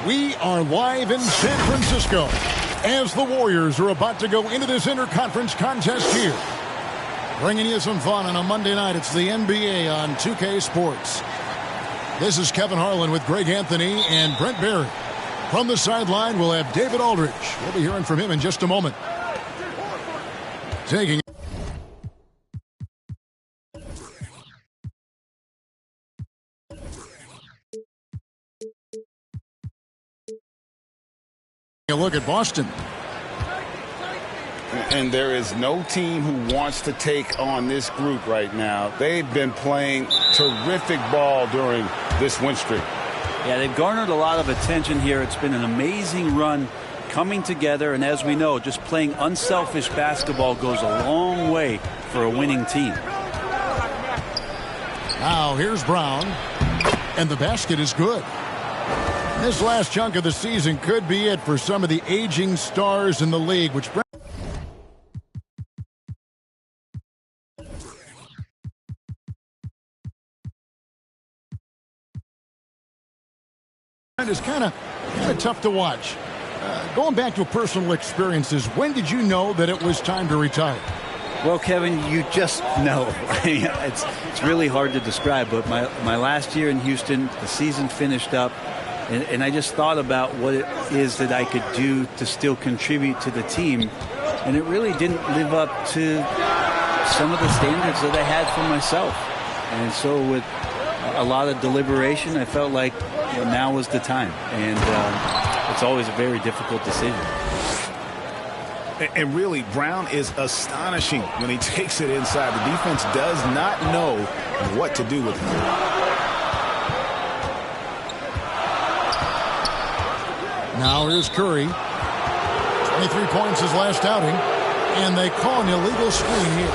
We are live in San Francisco as the Warriors are about to go into this interconference contest here. Bringing you some fun on a Monday night. It's the NBA on 2K Sports. This is Kevin Harlan with Greg Anthony and Brent Barry. From the sideline, we'll have David Aldridge. We'll be hearing from him in just a moment. Taking a look at Boston. And there is no team who wants to take on this group right now. They've been playing terrific ball during this win streak. Yeah, they've garnered a lot of attention here. It's been an amazing run coming together. And as we know, just playing unselfish basketball goes a long way for a winning team. Now here's Brown. And the basket is good. This last chunk of the season could be it for some of the aging stars in the league, which is kind of tough to watch. Going back to personal experiences, when did you know that it was time to retire? Well, Kevin, you just know. It's really hard to describe, but my last year in Houston, the season finished up. And I just thought about what it is that I could do to still contribute to the team. And it really didn't live up to some of the standards that I had for myself. And so with a lot of deliberation, I felt like now was the time. And it's always a very difficult decision. And really, Brown is astonishing when he takes it inside. The defense does not know what to do with him. Now here's Curry. 23 points his last outing. And they call an illegal screen here.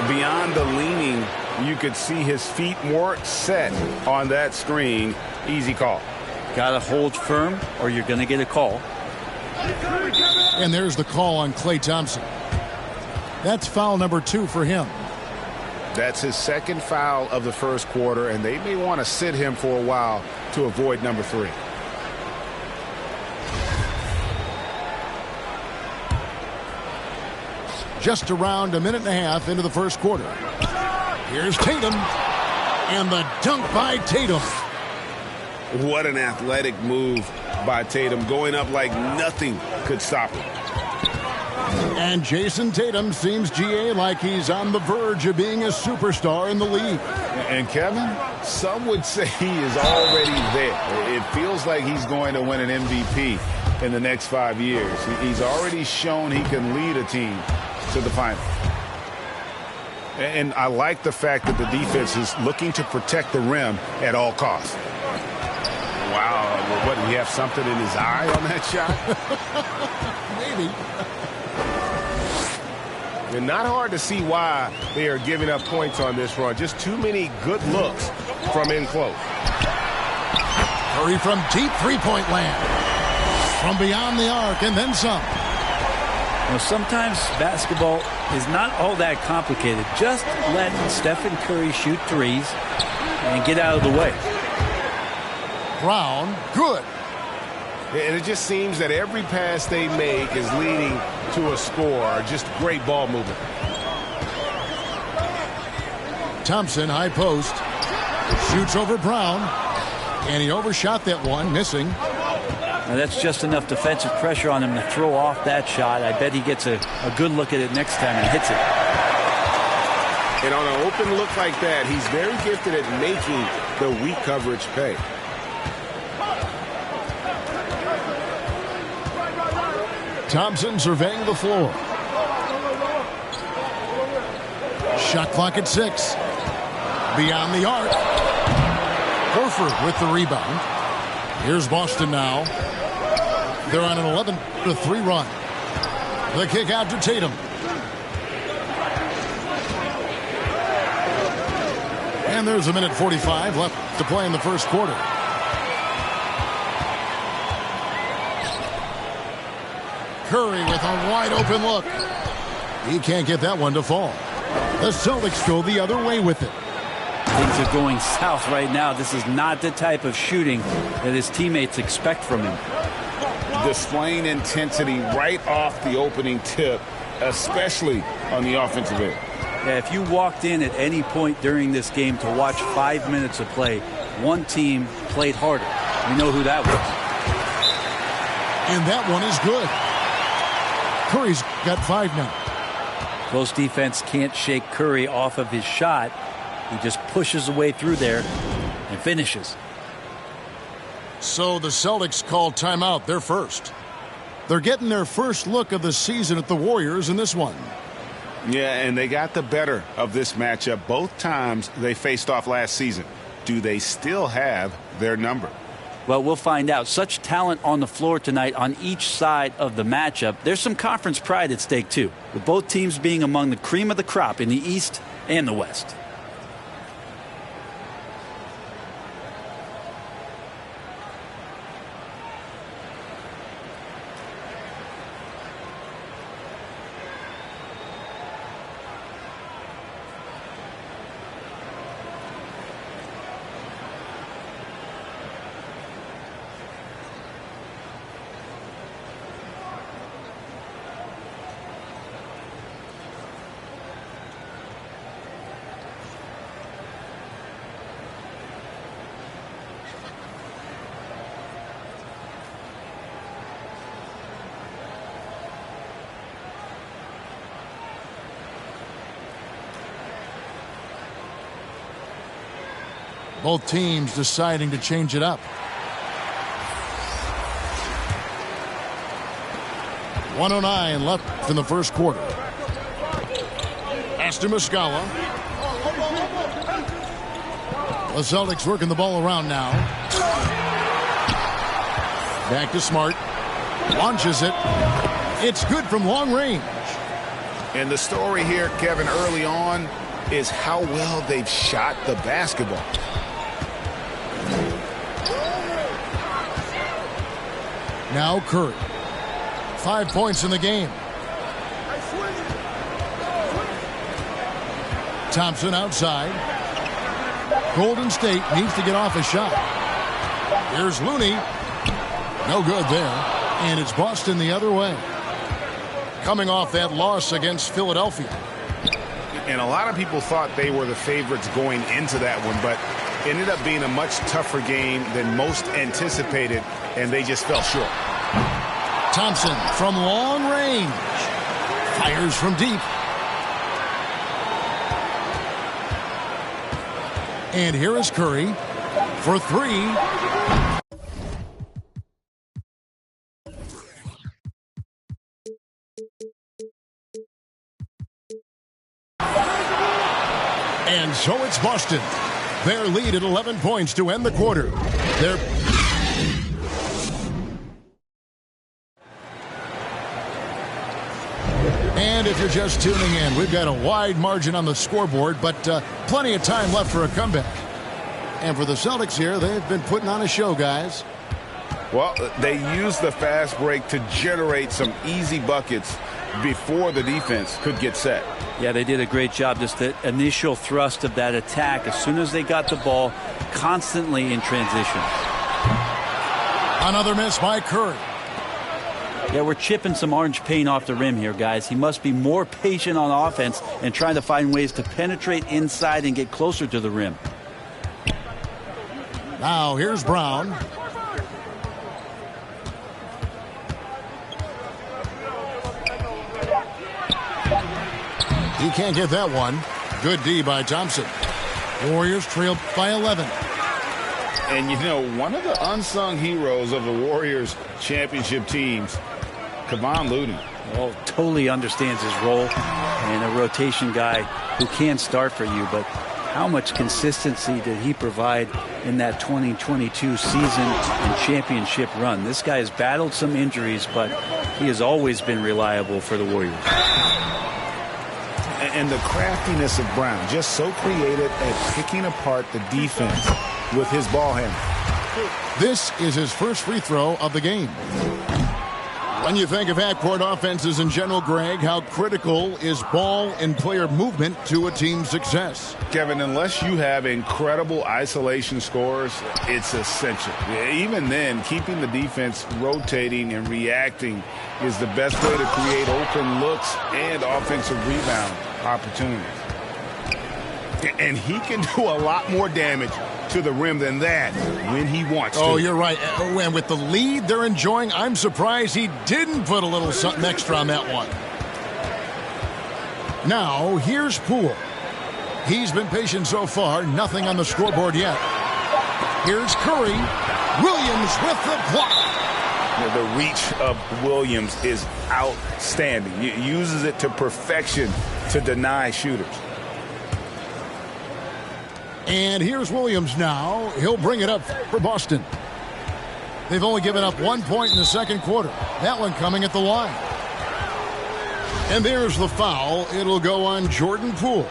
Beyond the leaning, you could see his feet more set on that screen. Easy call. Got to hold firm or you're going to get a call. And there's the call on Klay Thompson. That's foul number 2 for him. That's his second foul of the first quarter, and they may want to sit him for a while to avoid number 3. Just around a minute and a half into the first quarter. Here's Tatum. And the dunk by Tatum. What an athletic move by Tatum, going up like nothing could stop him. And Jason Tatum seems, GA, like he's on the verge of being a superstar in the league. And Kevin, some would say he is already there. It feels like he's going to win an MVP in the next 5 years. He's already shown he can lead a team to the final. And I like the fact that the defense is looking to protect the rim at all costs. Wow, what, did he have something in his eye on that shot? Maybe. And not hard to see why they are giving up points on this run. Just too many good looks from in close. Curry from deep three-point land. From beyond the arc and then some. Sometimes basketball is not all that complicated. Just let Stephen Curry shoot threes and get out of the way. Brown, good. And it just seems that every pass they make is leading to a score. Just great ball movement. Thompson, high post. Shoots over Brown. And he overshot that one, missing. Now that's just enough defensive pressure on him to throw off that shot. I bet he gets a good look at it next time and hits it. And on an open look like that, he's very gifted at making the weak coverage pay. Thompson surveying the floor. Shot clock at 6. Beyond the arc. Horford with the rebound. Here's Boston now. They're on an 11-3 run. The kick out to Tatum. And there's a minute 45 left to play in the first quarter. Curry with a wide open look. He can't get that one to fall. The Celtics go the other way with it. Things are going south right now. This is not the type of shooting that his teammates expect from him. Displaying intensity right off the opening tip, especially on the offensive end. Yeah, if you walked in at any point during this game to watch 5 minutes of play, one team played harder. We know who that was. And that one is good. Curry's got 5 now. Close defense can't shake Curry off of his shot. He just pushes away through there and finishes. So the Celtics call timeout. They're first. They're getting their first look of the season at the Warriors in this one. Yeah, and they got the better of this matchup both times they faced off last season. Do they still have their number? Well, we'll find out. Such talent on the floor tonight on each side of the matchup. There's some conference pride at stake, too, with both teams being among the cream of the crop in the East and the West. Both teams deciding to change it up. 1:09 left in the first quarter. Pass to Muscala. The Celtics working the ball around now. Back to Smart. Launches it. It's good from long range. And the story here, Kevin, early on is how well they've shot the basketball. Now Curry. 5 points in the game. Thompson outside. Golden State needs to get off a shot. Here's Looney. No good there. And it's Boston the other way. Coming off that loss against Philadelphia. And a lot of people thought they were the favorites going into that one, but ended up being a much tougher game than most anticipated, and they just fell short. Thompson from long range. Fires from deep. And here is Curry for three. And so it's Boston. Their lead at 11 points to end the quarter. And if you're just tuning in, we've got a wide margin on the scoreboard, but plenty of time left for a comeback. And for the Celtics here, they've been putting on a show, guys. Well, they used the fast break to generate some easy buckets before the defense could get set. Yeah, they did a great job. Just the initial thrust of that attack, as soon as they got the ball, constantly in transition. Another miss by Curry. Yeah, we're chipping some orange paint off the rim here, guys. He must be more patient on offense and trying to find ways to penetrate inside and get closer to the rim. Now here's Brown. He can't get that one. Good D by Thompson. Warriors trailed by 11. And you know, one of the unsung heroes of the Warriors championship teams, Kevon Looney. Well, totally understands his role and a rotation guy who can start for you, but how much consistency did he provide in that 2022 season and championship run? This guy has battled some injuries, but he has always been reliable for the Warriors. And the craftiness of Brown, just so creative at picking apart the defense with his ball handling. This is his first free throw of the game. When you think of half-court offenses in general, Greg, how critical is ball and player movement to a team's success? Kevin, unless you have incredible isolation scores, it's essential. Even then, keeping the defense rotating and reacting is the best way to create open looks and offensive rebound opportunities. And he can do a lot more damage to the rim than that when he wants to. Oh, you're right. And with the lead they're enjoying, I'm surprised he didn't put a little something extra on that one. Now, here's Poole. He's been patient so far. Nothing on the scoreboard yet. Here's Curry. Williams with the block. The reach of Williams is outstanding. He uses it to perfection to deny shooters. And here's Williams now. He'll bring it up for Boston. They've only given up 1 point in the second quarter. That one coming at the line. And there's the foul. It'll go on Jordan Poole.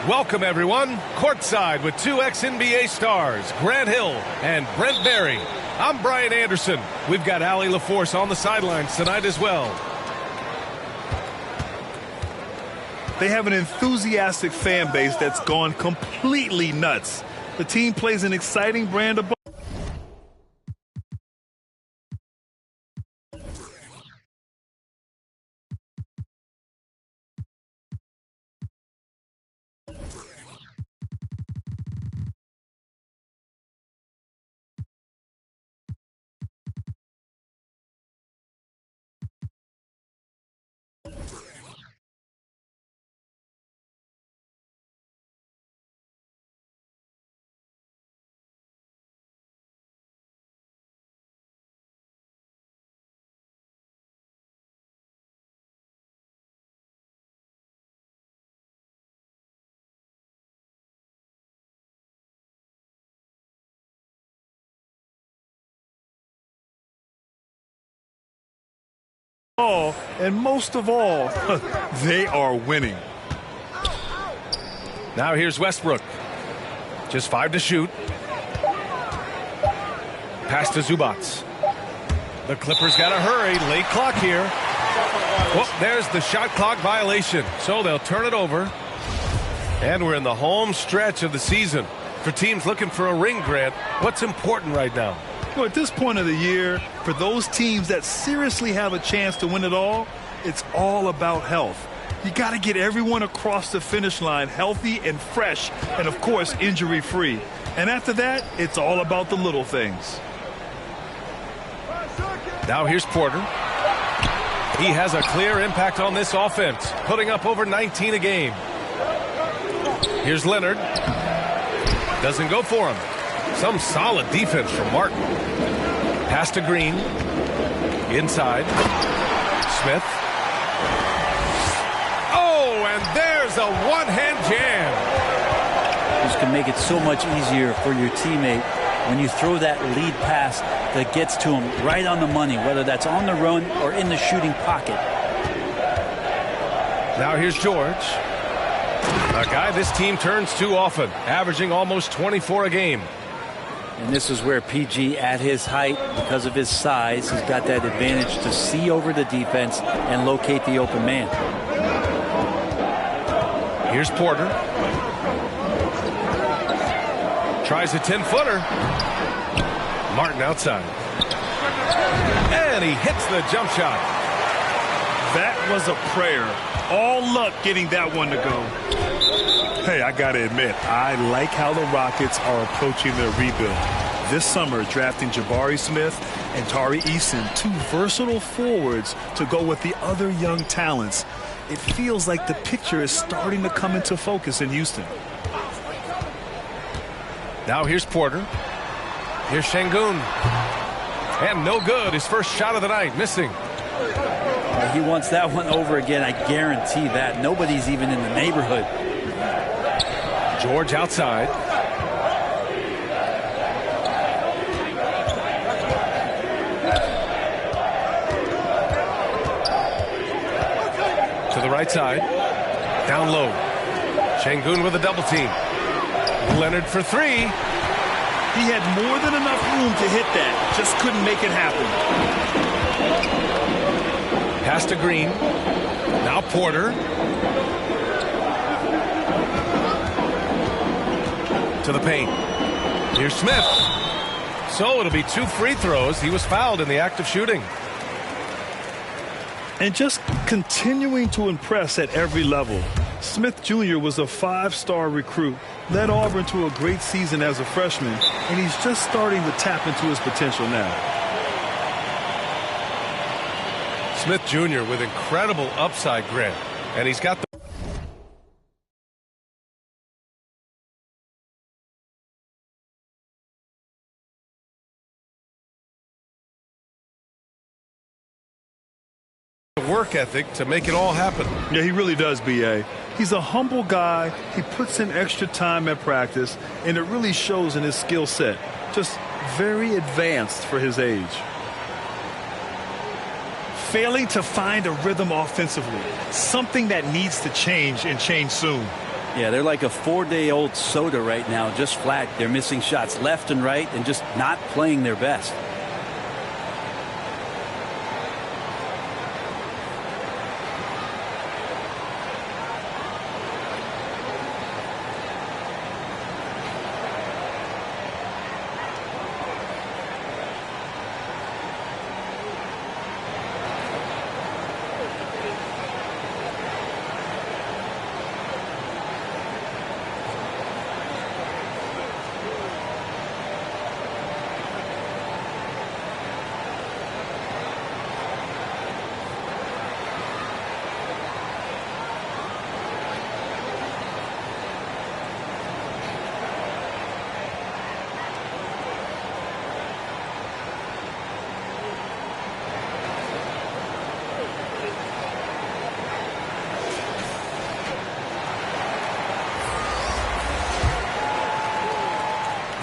Welcome, everyone. Courtside with two ex-NBA stars, Grant Hill and Brent Barry. I'm Brian Anderson. We've got Allie LaForce on the sidelines tonight as well. They have an enthusiastic fan base that's gone completely nuts. The team plays an exciting brand of ball. And most of all, they are winning. Now here's Westbrook. Just 5 to shoot. Pass to Zubats. The Clippers got to hurry. Late clock here. Well, there's the shot clock violation, so they'll turn it over. And we're in the home stretch of the season. For teams looking for a ring, Grant, what's important right now? Well, at this point of the year, for those teams that seriously have a chance to win it all, it's all about health. You got to get everyone across the finish line healthy and fresh and, of course, injury-free. And after that, it's all about the little things. Now here's Porter. He has a clear impact on this offense, putting up over 19 a game. Here's Leonard. Doesn't go for him. Some solid defense from Martin. Pass to Green. Inside. Smith. Oh, and there's a one-hand jam. This can make it so much easier for your teammate when you throw that lead pass that gets to him right on the money, whether that's on the run or in the shooting pocket. Now here's George. A guy this team turns to often, averaging almost 24 a game. And this is where PG, at his height, because of his size, has got that advantage to see over the defense and locate the open man. Here's Porter. Tries a 10-footer. Martin outside. And he hits the jump shot. That was a prayer. All luck getting that one to go. Hey, I got to admit, I like how the Rockets are approaching their rebuild. This summer, drafting Jabari Smith and Tari Eason, two versatile forwards to go with the other young talents. It feels like the picture is starting to come into focus in Houston. Now here's Porter. Here's Şengün. And no good. His first shot of the night, missing. He wants that one over again, I guarantee that. Nobody's even in the neighborhood. George outside. To the right side. Down low. Şengün with a double team. Leonard for three. He had more than enough room to hit that. Just couldn't make it happen. Pass to Green. Now Porter. To the paint. Here's Smith. So it'll be 2 free throws. He was fouled in the act of shooting. And just continuing to impress at every level. Smith Jr. was a 5-star recruit, led Auburn to a great season as a freshman, and he's just starting to tap into his potential now. Smith Jr. with incredible upside, Grant, and he's got the work ethic to make it all happen. Yeah, he really does, B.A. He's a humble guy. He puts in extra time at practice, and it really shows in his skill set. Just very advanced for his age. Failing to find a rhythm offensively, something that needs to change and change soon. Yeah, they're like a 4-day-old soda right now, just flat. They're missing shots left and right and just not playing their best.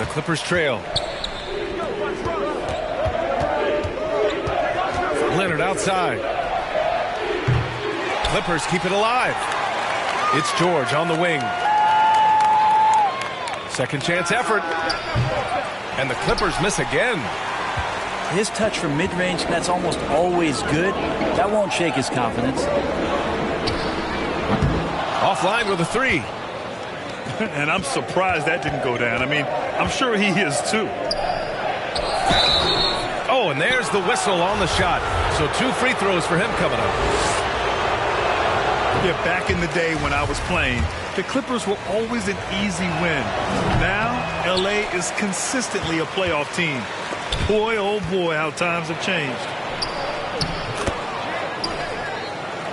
The Clippers trail. Leonard outside. Clippers keep it alive. It's George on the wing. Second chance effort. And the Clippers miss again. his touch from mid-range, that's almost always good. That won't shake his confidence. Offline with a 3. And I'm surprised that didn't go down. I mean, I'm sure he is too. Oh, and there's the whistle on the shot. So 2 free throws for him coming up. Yeah, back in the day when I was playing, the Clippers were always an easy win. Now, LA is consistently a playoff team. Boy, oh boy, how times have changed.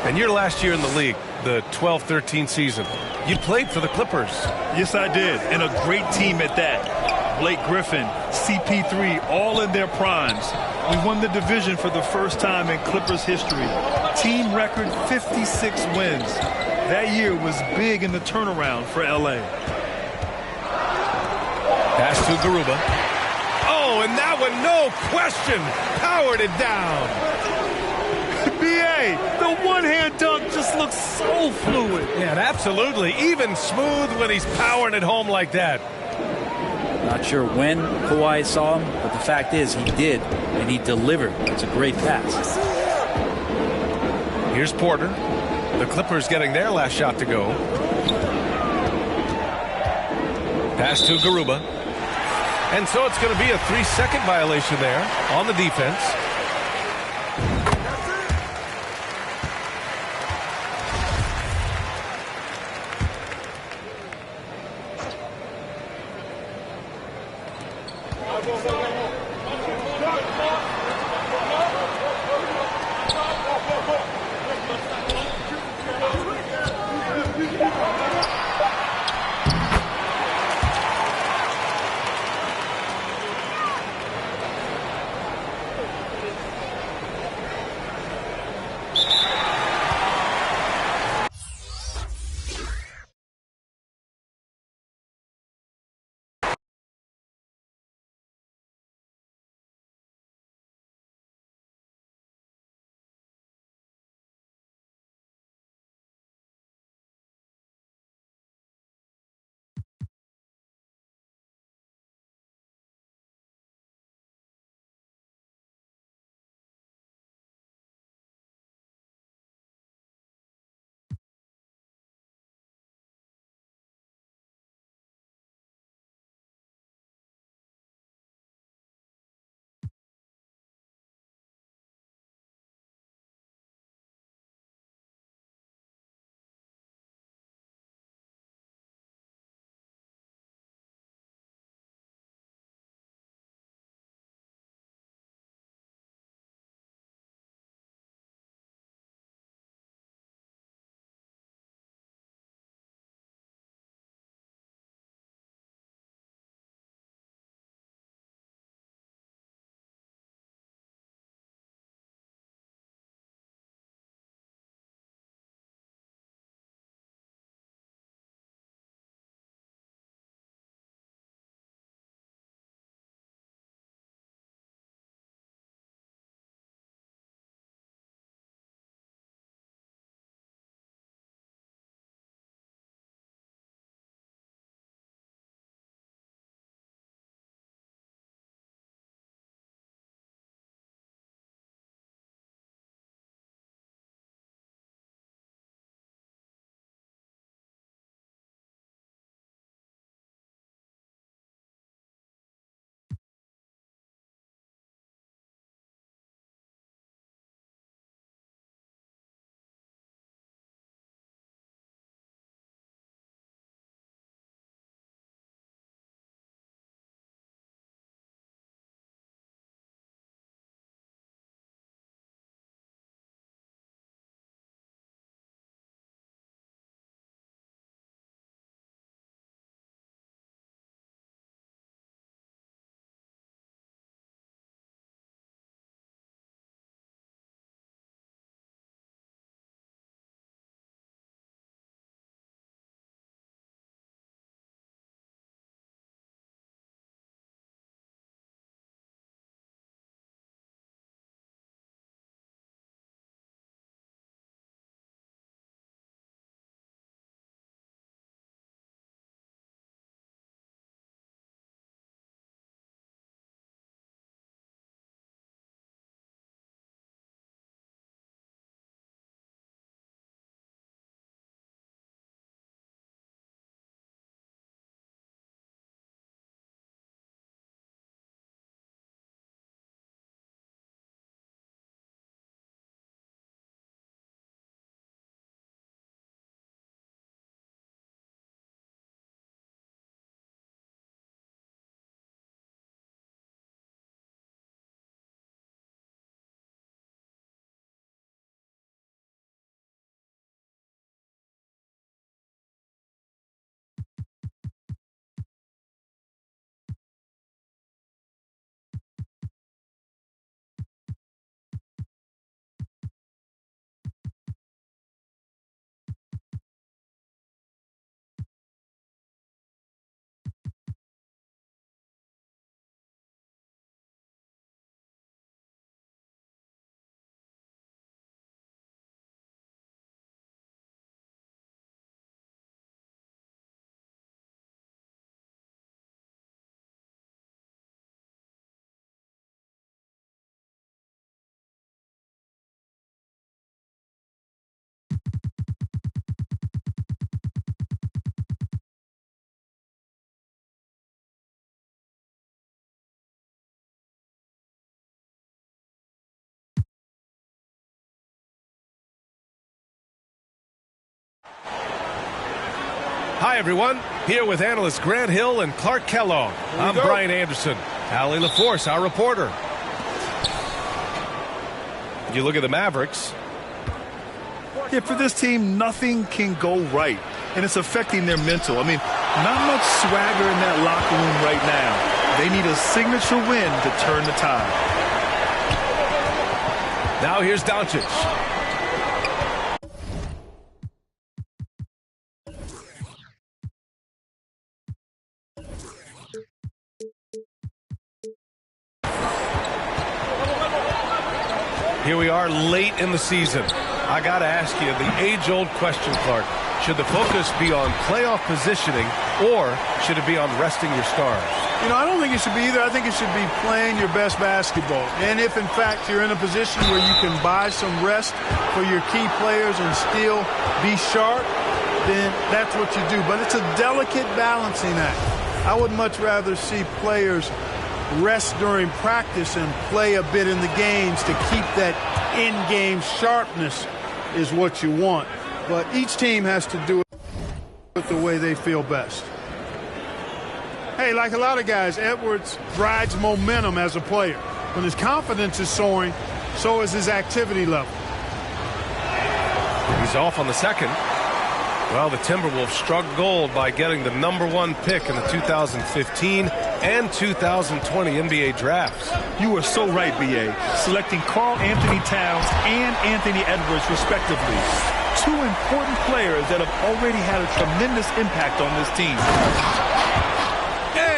And your last year in the league, the 12-13 season, you played for the Clippers. Yes, I did, and a great team at that. Blake Griffin, CP3, all in their primes. We won the division for the first time in Clippers history. Team record 56 wins. That year was big in the turnaround for LA. Pass to Garuba. Oh, and that one, no question, powered it down. B.A., the one-hand dunk just looks so fluid. Yeah, and absolutely, even smooth when he's powering it home like that. Not sure when Kawhi saw him, but the fact is he did, and he delivered. It's a great pass. Here's Porter. The Clippers getting their last shot to go. Pass to Garuba. And so it's going to be a 3-second violation there on the defense. Hi, everyone. Here with analysts Grant Hill and Clark Kellogg. I'm Brian Anderson. Allie LaForce, our reporter. You look at the Mavericks. Yeah, for this team, nothing can go right, and it's affecting their mental. I mean, not much swagger in that locker room right now. They need a signature win to turn the tide. Now here's Doncic. Here we are late in the season. I got to ask you the age-old question, Clark. Should the focus be on playoff positioning or should it be on resting your stars? You know, I don't think it should be either. I think it should be playing your best basketball. And if, in fact, you're in a position where you can buy some rest for your key players and still be sharp, then that's what you do. But it's a delicate balancing act. I would much rather see players rest during practice and play a bit in the games to keep that in-game sharpness is what you want. But each team has to do it the way they feel best. Hey, like a lot of guys, Edwards rides momentum as a player. When his confidence is soaring, so is his activity level. He's off on the second. Well, the Timberwolves struck gold by getting the #1 pick in the 2015 and 2020 NBA drafts. You are so right, B.A. Selecting Karl Anthony Towns and Anthony Edwards, respectively. Two important players that have already had a tremendous impact on this team.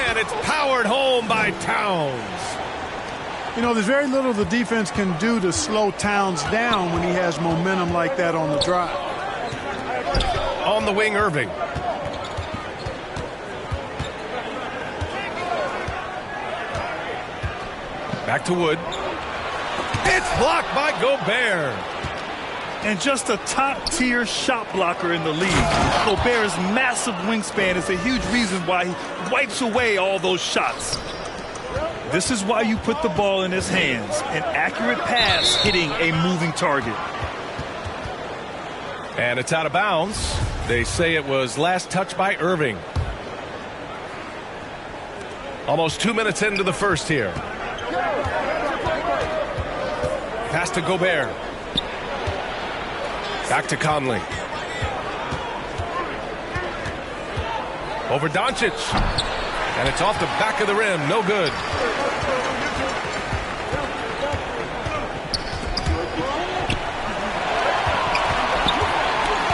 And it's powered home by Towns. You know, there's very little the defense can do to slow Towns down when he has momentum like that on the drive. On the wing, Irving. Back to Wood. It's blocked by Gobert. And just a top-tier shot blocker in the league. Gobert's massive wingspan is a huge reason why he wipes away all those shots. This is why you put the ball in his hands. An accurate pass hitting a moving target. And it's out of bounds. They say it was last touched by Irving. Almost 2 minutes into the first here. Pass to Gobert. Back to Conley. Over Doncic. And it's off the back of the rim. No good.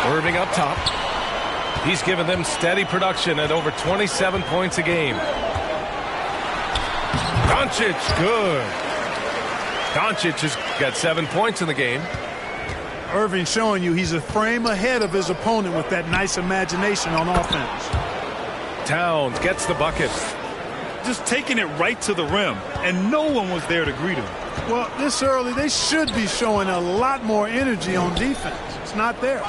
Irving up top. He's given them steady production at over 27 points a game. Doncic, good. Doncic has got 7 points in the game. Irving showing you he's a frame ahead of his opponent with that nice imagination on offense. Towns gets the bucket. Just taking it right to the rim, and no one was there to greet him. Well, this early, they should be showing a lot more energy on defense. It's not there.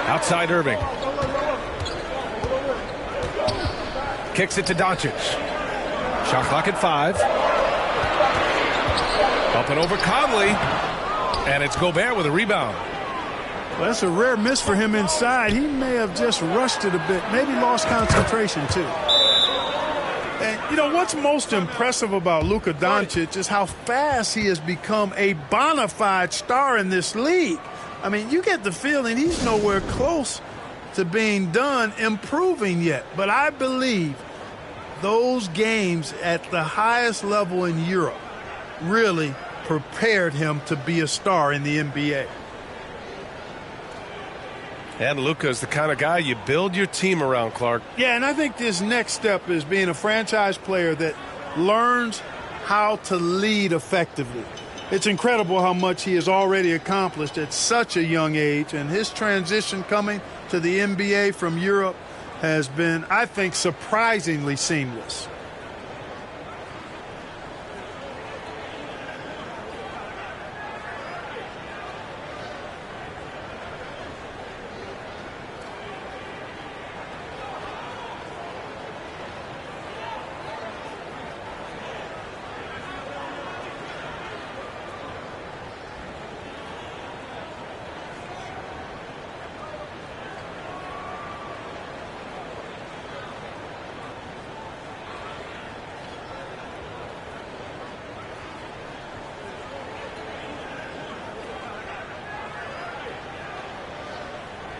Outside Irving. Kicks it to Doncic. Shot clock at 5. Up and over Conley. And it's Gobert with a rebound. Well, that's a rare miss for him inside. He may have just rushed it a bit. Maybe lost concentration, too. And, you know, what's most impressive about Luka Doncic is how fast he has become a bona fide star in this league. I mean, you get the feeling he's nowhere close to being done improving yet. But I believe those games at the highest level in Europe really prepared him to be a star in the NBA. And Luka is the kind of guy you build your team around, Clark. Yeah, and I think this next step is being a franchise player that learns how to lead effectively. It's incredible how much he has already accomplished at such a young age, and his transition coming to the NBA from Europe has been, I think, surprisingly seamless.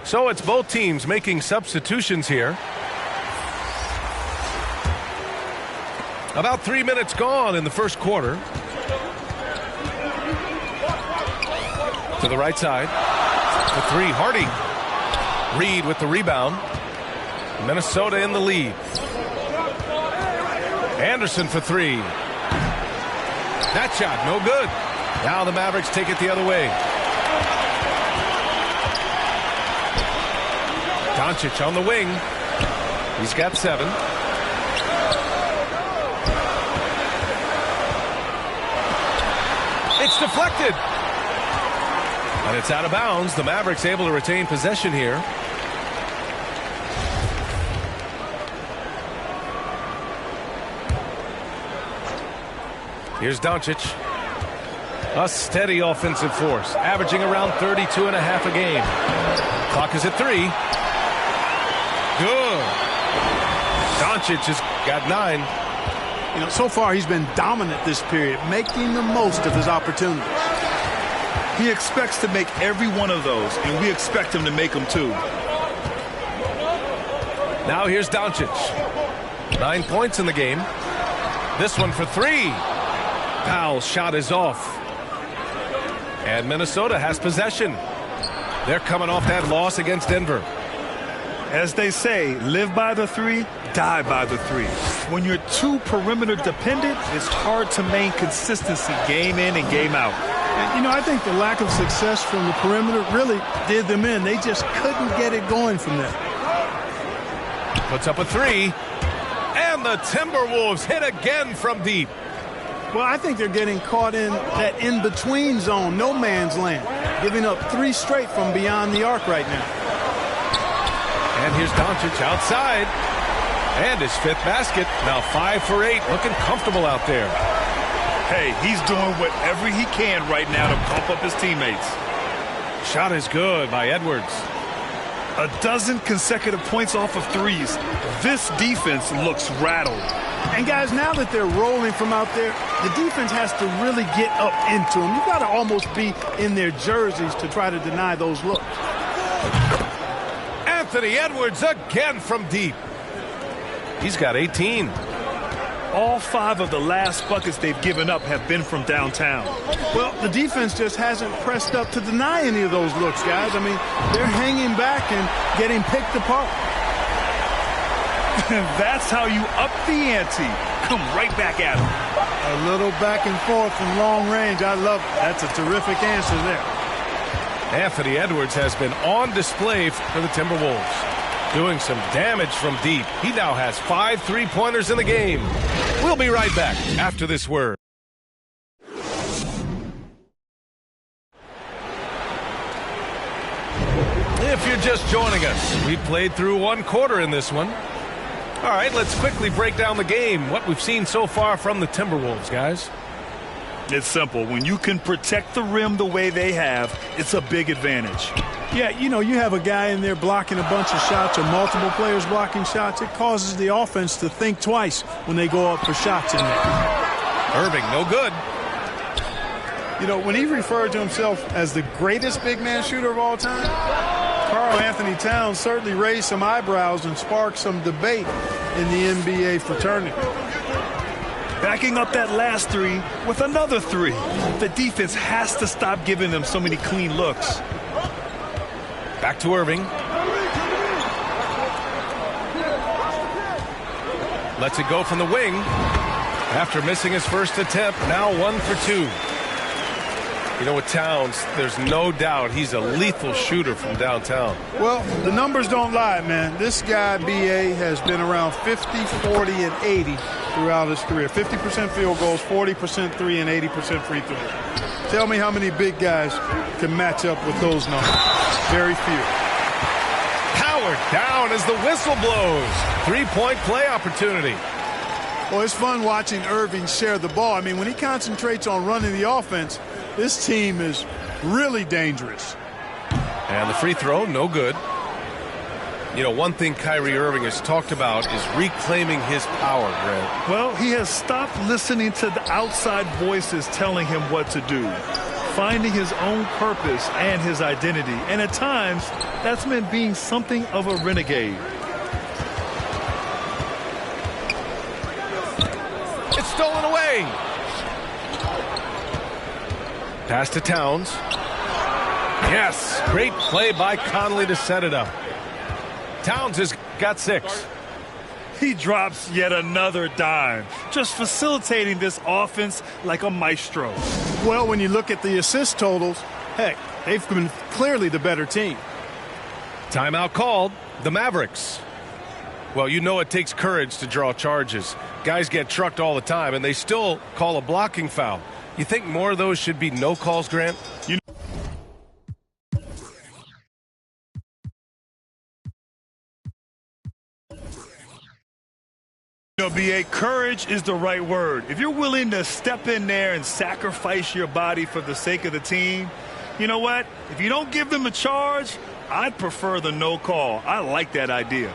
So it's both teams making substitutions here. About 3 minutes gone in the first quarter. To the right side. The three, Hardy. Reed with the rebound. Minnesota in the lead. Anderson for three. That shot, no good. Now the Mavericks take it the other way. Doncic on the wing. He's got 7. It's deflected. And it's out of bounds. The Mavericks able to retain possession here. Here's Doncic. A steady offensive force, averaging around 32.5 a game. Clock is at 3. Good. Doncic has got 9. You know, so far he's been dominant this period, making the most of his opportunities. He expects to make every one of those, and we expect him to make them too. Now here's Doncic. 9 points in the game. This one for 3. Powell's shot is off. And Minnesota has possession. They're coming off that loss against Denver. As they say, live by the 3, die by the 3. When you're too perimeter dependent, it's hard to maintain consistency game in and game out. And, you know, I think the lack of success from the perimeter really did them in. They just couldn't get it going from there. Puts up a 3. And the Timberwolves hit again from deep. Well, I think they're getting caught in that in-between zone, no man's land, giving up 3 straight from beyond the arc right now. And here's Doncic outside. And his 5th basket. Now 5 for 8. Looking comfortable out there. Hey, he's doing whatever he can right now to pump up his teammates. Shot is good by Edwards. 12 consecutive points off of 3s. This defense looks rattled. And guys, now that they're rolling from out there, the defense has to really get up into them. You've got to almost be in their jerseys to try to deny those looks. Anthony Edwards again from deep. He's got 18. All 5 of the last buckets they've given up have been from downtown. Well, the defense just hasn't pressed up to deny any of those looks, guys. I mean, they're hanging back and getting picked apart. That's how you up the ante. Come right back at him. A little back and forth from long range. I love it. That's a terrific answer there. Anthony Edwards has been on display for the Timberwolves, doing some damage from deep. He now has 5 3-pointers in the game. We'll be right back after this word. If you're just joining us, we played through 1 quarter in this one. All right, let's quickly break down the game, what we've seen so far from the Timberwolves, guys. It's simple. When you can protect the rim the way they have, it's a big advantage. Yeah, you know, you have a guy in there blocking a bunch of shots or multiple players blocking shots. It causes the offense to think twice when they go up for shots in there. Irving, no good. You know, when he referred to himself as the greatest big man shooter of all time, Karl Anthony Towns certainly raised some eyebrows and sparked some debate in the NBA fraternity. Backing up that last 3 with another 3. The defense has to stop giving them so many clean looks. Back to Irving. Lets it go from the wing. After missing his first attempt, now 1 for 2. You know, with Towns, there's no doubt he's a lethal shooter from downtown. Well, the numbers don't lie, man. This guy, B.A., has been around 50, 40, and 80 throughout his career. 50% field goals, 40% 3, and 80% free throws. Tell me how many big guys can match up with those numbers. Very few. Howard down as the whistle blows. 3-point play opportunity. Well, it's fun watching Irving share the ball. I mean, when he concentrates on running the offense, this team is really dangerous. And the free throw, no good. You know, one thing Kyrie Irving has talked about is reclaiming his power, Grant. Well, he has stopped listening to the outside voices telling him what to do. finding his own purpose and his identity. And at times, that's meant being something of a renegade. It's stolen away. Pass to Towns. Yes, great play by Conley to set it up. Towns has got 6. He drops yet another dime, just facilitating this offense like a maestro. Well, when you look at the assist totals, heck, they've been clearly the better team. Timeout called. The Mavericks. Well, you know it takes courage to draw charges. Guys get trucked all the time, and they still call a blocking foul. You think more of those should be no calls, Grant? BA, courage is the right word. If you're willing to step in there and sacrifice your body for the sake of the team, you know what? If you don't give them a charge, I'd prefer the no call. I like that idea.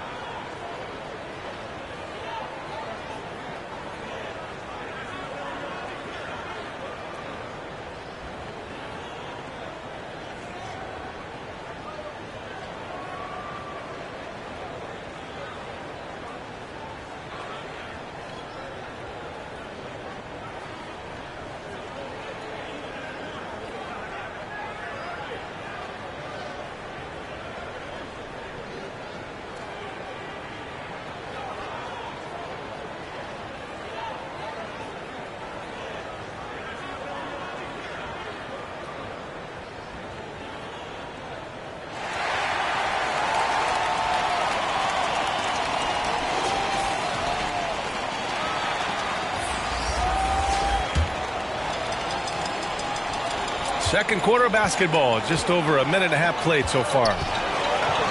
Second quarter of basketball, just over a minute and a half played so far.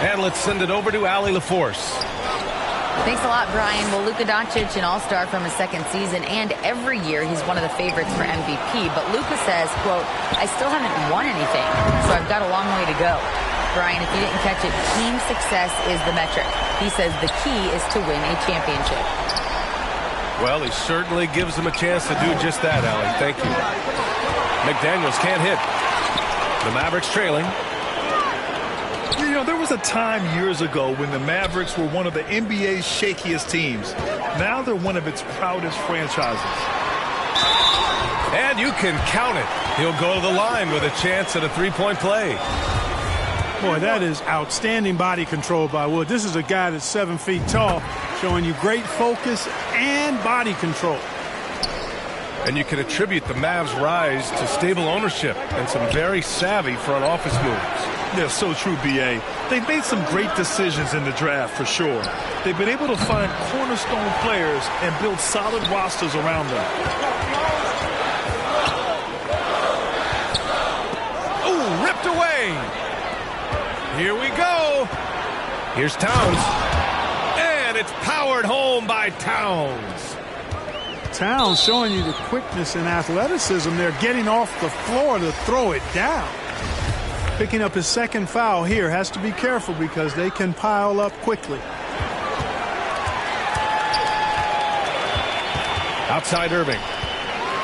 And let's send it over to Allie LaForce. Thanks a lot, Brian. Well, Luka Doncic, an all-star from his second season, and every year he's one of the favorites for MVP. But Luka says, quote, I still haven't won anything, so I've got a long way to go. Brian, if you didn't catch it, team success is the metric. He says the key is to win a championship. Well, he certainly gives them a chance to do just that, Allie. Thank you. McDaniels can't hit. The Mavericks trailing. You know, there was a time years ago when the Mavericks were one of the NBA's shakiest teams. Now they're one of its proudest franchises. And you can count it. He'll go to the line with a chance at a three-point play. Boy, that is outstanding body control by Wood. This is a guy that's 7 feet tall, showing you great focus and body control. And you can attribute the Mavs' rise to stable ownership and some very savvy front office moves. Yeah, so true, B.A. They've made some great decisions in the draft, for sure. They've been able to find cornerstone players and build solid rosters around them. Ooh, ripped away. Here we go. Here's Towns. And it's powered home by Towns. Towns showing you the quickness and athleticism there, getting off the floor to throw it down. Picking up his second foul here. Has to be careful because they can pile up quickly. Outside Irving.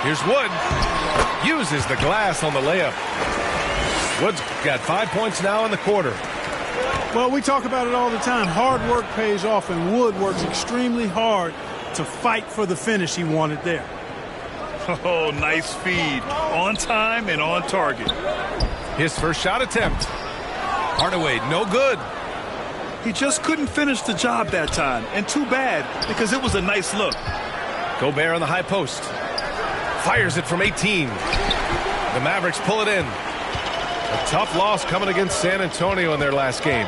Here's Wood. Uses the glass on the layup. Wood's got 5 points now in the quarter. Well, we talk about it all the time. Hard work pays off, and Wood works extremely hard to fight for the finish he wanted there. Oh, nice feed. On time and on target. His first shot attempt. Hardaway, no good. He just couldn't finish the job that time. And too bad, because it was a nice look. Gobert on the high post. Fires it from 18. The Mavericks pull it in. A tough loss coming against San Antonio in their last game.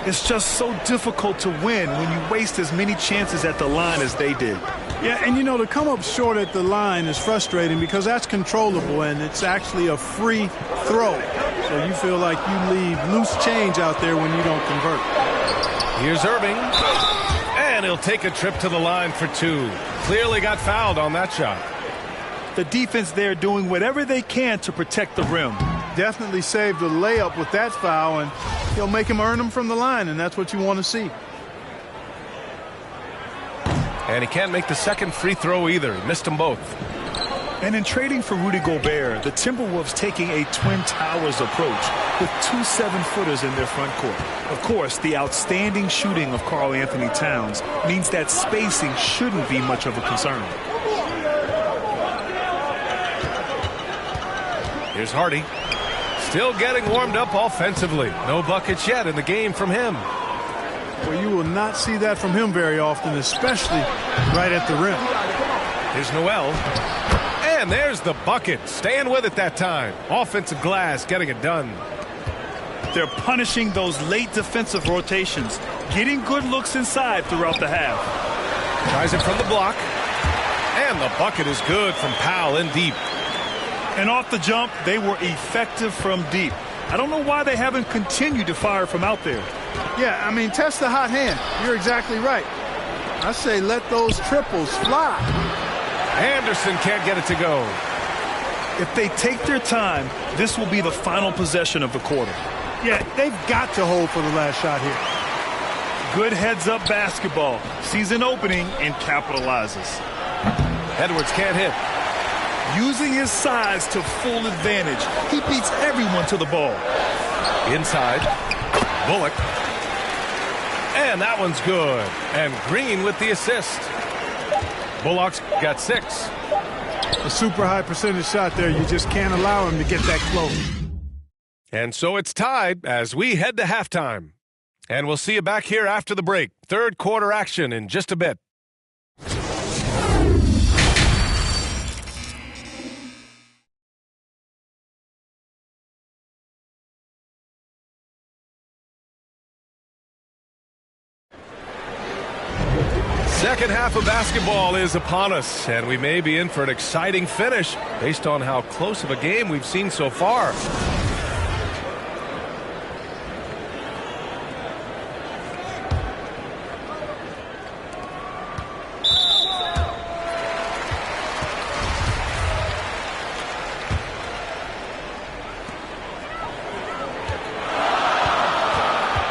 It's just so difficult to win when you waste as many chances at the line as they did. Yeah, and you know, to come up short at the line is frustrating because that's controllable and it's actually a free throw. So you feel like you leave loose change out there when you don't convert. Here's Irving. And he'll take a trip to the line for two. Clearly got fouled on that shot. The defense there doing whatever they can to protect the rim. Definitely saved the layup with that foul, and he'll make him earn them from the line, and that's what you want to see. And he can't make the second free throw either. He missed them both. And in trading for Rudy Gobert, the Timberwolves taking a Twin Towers approach with 2 7-footers in their front court. Of course, the outstanding shooting of Karl Anthony Towns means that spacing shouldn't be much of a concern. Here's Hardy. Still getting warmed up offensively. No buckets yet in the game from him. Well, you will not see that from him very often, especially right at the rim. Here's Noel. And there's the bucket. Staying with it that time. Offensive glass getting it done. They're punishing those late defensive rotations, getting good looks inside throughout the half. Tries it from the block. And the bucket is good from Powell in deep. And off the jump, they were effective from deep. I don't know why they haven't continued to fire from out there. Yeah, I mean, test the hot hand. You're exactly right. I say let those triples fly. Anderson can't get it to go. If they take their time, this will be the final possession of the quarter. Yeah, they've got to hold for the last shot here. Good heads-up basketball. Sees an opening and capitalizes. Edwards can't hit. Using his size to full advantage, he beats everyone to the ball. Inside, Bullock. And that one's good. And Green with the assist. Bullock's got 6. A super high percentage shot there. You just can't allow him to get that close. And so it's tied as we head to halftime. And we'll see you back here after the break. Third quarter action in just a bit. Second half of basketball is upon us, and we may be in for an exciting finish based on how close of a game we've seen so far.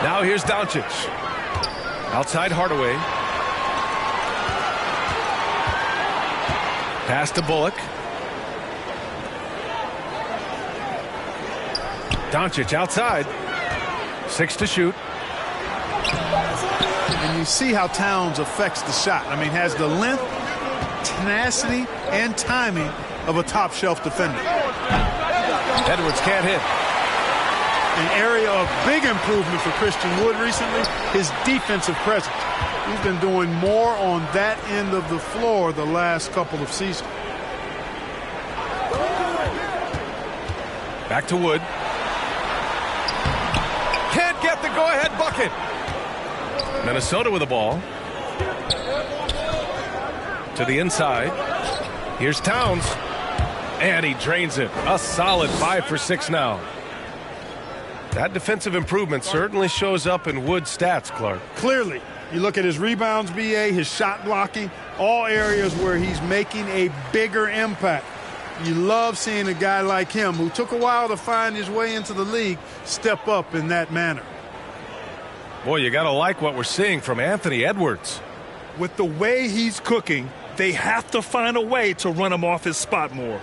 Now here's Doncic. Outside Hardaway. Pass to Bullock. Doncic outside. 6 to shoot. And you see how Towns affects the shot. I mean, has the length, tenacity, and timing of a top-shelf defender. Edwards can't hit. An area of big improvement for Christian Wood recently, his defensive presence. He's been doing more on that end of the floor the last couple of seasons. Back to Wood. Can't get the go-ahead bucket. Minnesota with the ball. To the inside. Here's Towns. And he drains it. A solid 5 for 6 now. That defensive improvement certainly shows up in Wood's stats, Clark. Clearly. You look at his rebounds, BA, his shot blocking, all areas where he's making a bigger impact. You love seeing a guy like him, who took a while to find his way into the league, step up in that manner. Boy, you got to like what we're seeing from Anthony Edwards. With the way he's cooking, they have to find a way to run him off his spot more.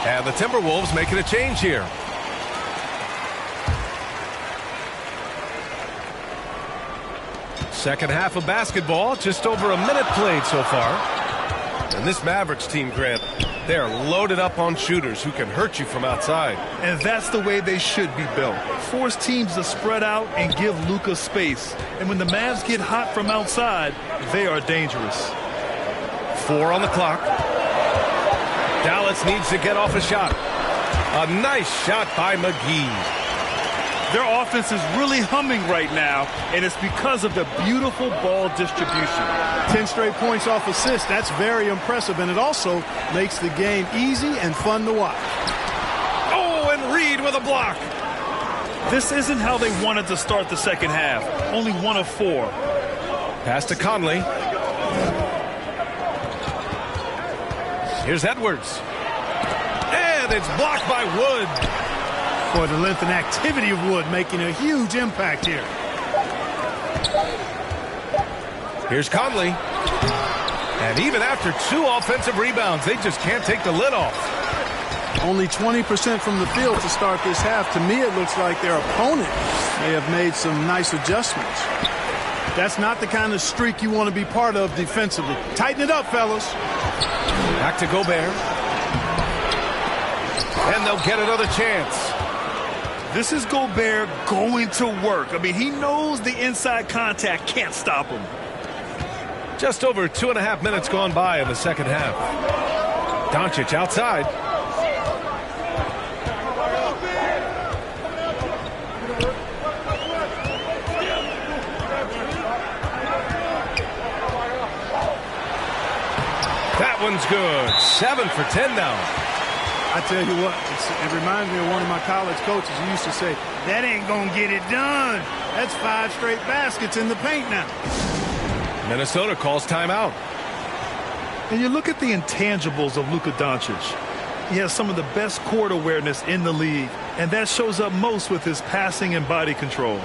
And the Timberwolves making a change here. Second half of basketball, just over a minute played so far. And this Mavericks team, Grant, They're loaded up on shooters who can hurt you from outside. And that's the way they should be built. Force teams to spread out and give Luka space. And when the Mavs get hot from outside, they are dangerous. 4 on the clock. Dallas needs to get off a shot. A nice shot by McGee. Their offense is really humming right now, and it's because of the beautiful ball distribution. 10 straight points off assists. That's very impressive, and it also makes the game easy and fun to watch. Oh, and Reed with a block. This isn't how they wanted to start the second half. Only 1 of 4. Pass to Conley. Here's Edwards. And it's blocked by Wood. For the length and activity of Wood making a huge impact here. Here's Conley. And even after 2 offensive rebounds, they just can't take the lid off. Only 20% from the field to start this half. To me, it looks like their opponent may have made some nice adjustments. That's not the kind of streak you want to be part of defensively. Tighten it up, fellas. Back to Gobert. And they'll get another chance. This is Gobert going to work. I mean, he knows the inside contact can't stop him. Just over 2.5 minutes gone by in the second half. Doncic outside. That one's good. 7 for 10 now. I tell you what, it reminds me of one of my college coaches who used to say, that ain't going to get it done. That's 5 straight baskets in the paint now. Minnesota calls timeout. And you look at the intangibles of Luka Doncic. He has some of the best court awareness in the league, and that shows up most with his passing and body control.